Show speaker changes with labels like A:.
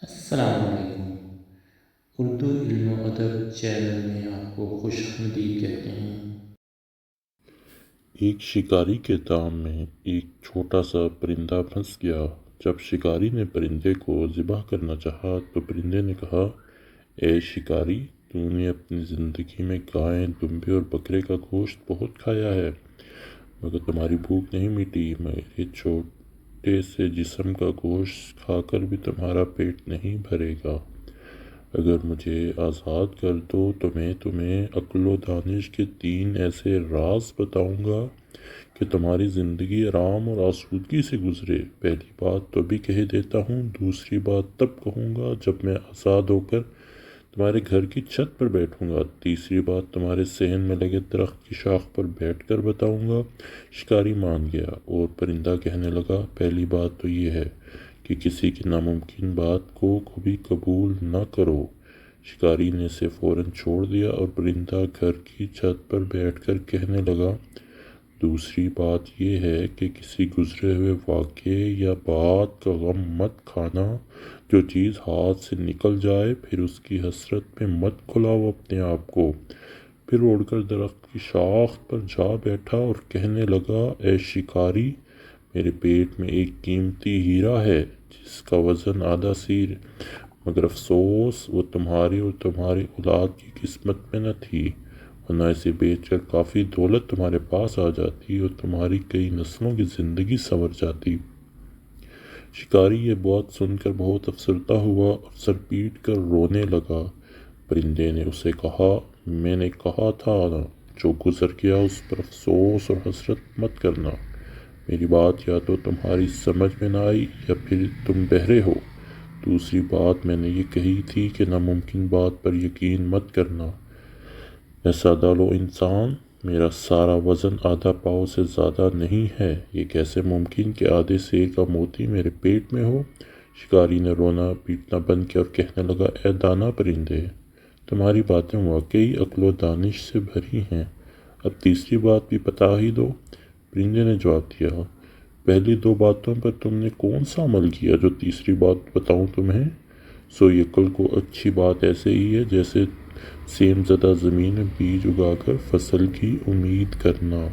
A: السلام علیکم۔ اردو علم و ادب چینل میں آپ کو خوش آمدید کہتے ہیں۔
B: ایک شکاری کے دام میں ایک چھوٹا سا پرندہ پھنس گیا۔ جب شکاری نے پرندے کو ذبح کرنا چاہا تو پرندے نے کہا، اے شکاری، تو نے اپنی زندگی میں گائے، دمبے اور بکرے کا گوشت بہت کھایا ہے، مگر تمہاری بھوک نہیں مٹی۔ میرے چھوٹے سے جسم کا گوشت کھا کر بھی تمہارا پیٹ نہیں بھرے گا۔ اگر مجھے آزاد کر دو تو میں تمہیں عقل و دانش کے 3 ایسے راز بتاؤں گا کہ تمہاری زندگی آرام اور آسودگی سے گزرے۔ پہلی بات تو ابھی کہہ دیتا ہوں، دوسری بات تب کہوں گا جب میں آزاد ہو کر تمہارے گھر کی چھت پر بیٹھوں گا، تیسری بات تمہارے صحن میں لگے درخت کی شاخ پر بیٹھ کر بتاؤں گا۔ شکاری مان گیا اور پرندہ کہنے لگا، پہلی بات تو یہ ہے کہ کسی کی ناممکن بات کو کبھی قبول نہ کرو۔ شکاری نے اسے فوراً چھوڑ دیا اور پرندہ گھر کی چھت پر بیٹھ کر کہنے لگا، دوسری بات یہ ہے کہ کسی گزرے ہوئے واقعے یا بات کا غم مت کھانا۔ جو چیز ہاتھ سے نکل جائے پھر اس کی حسرت میں مت کھلاؤ اپنے آپ کو۔ پھر اڑ کر درخت کی شاخ پر جا بیٹھا اور کہنے لگا، اے شکاری، میرے پیٹ میں ایک قیمتی ہیرا ہے جس کا وزن آدھا سیر، مگر افسوس وہ تمہاری اور تمہاری اولاد کی قسمت میں نہ تھی، ورنہ اسے بیچ کر کافی دولت تمہارے پاس آ جاتی اور تمہاری کئی نسلوں کی زندگی سنور جاتی۔ شکاری یہ بات سن کر بہت افسردہ ہوا اور سر پیٹ کر رونے لگا۔ پرندے نے اسے کہا، میں نے کہا تھا نا، جو گزر گیا اس پر افسوس اور حسرت مت کرنا۔ میری بات یا تو تمہاری سمجھ میں نہ آئی یا پھر تم بہرے ہو۔ دوسری بات میں نے یہ کہی تھی کہ ناممکن بات پر یقین مت کرنا۔ میں سادہ لو انسان، میرا سارا وزن آدھا پاؤ سے زیادہ نہیں ہے، یہ کیسے ممکن کہ آدھے سیر کا موتی میرے پیٹ میں ہو؟ شکاری نے رونا پیٹنا بند کیا اور کہنے لگا، اے دانا پرندے، تمہاری باتیں واقعی عقل و دانش سے بھری ہیں، اب تیسری بات بھی بتا ہی دو۔ پرندے نے جواب دیا، پہلی 2 باتوں پر تم نے کون سا عمل کیا جو تیسری بات بتاؤں تمہیں؟ سو یہ کل کو اچھی بات ایسے ہی ہے جیسے سیم زدہ زمین میں بیج اگا کر فصل کی امید کرنا۔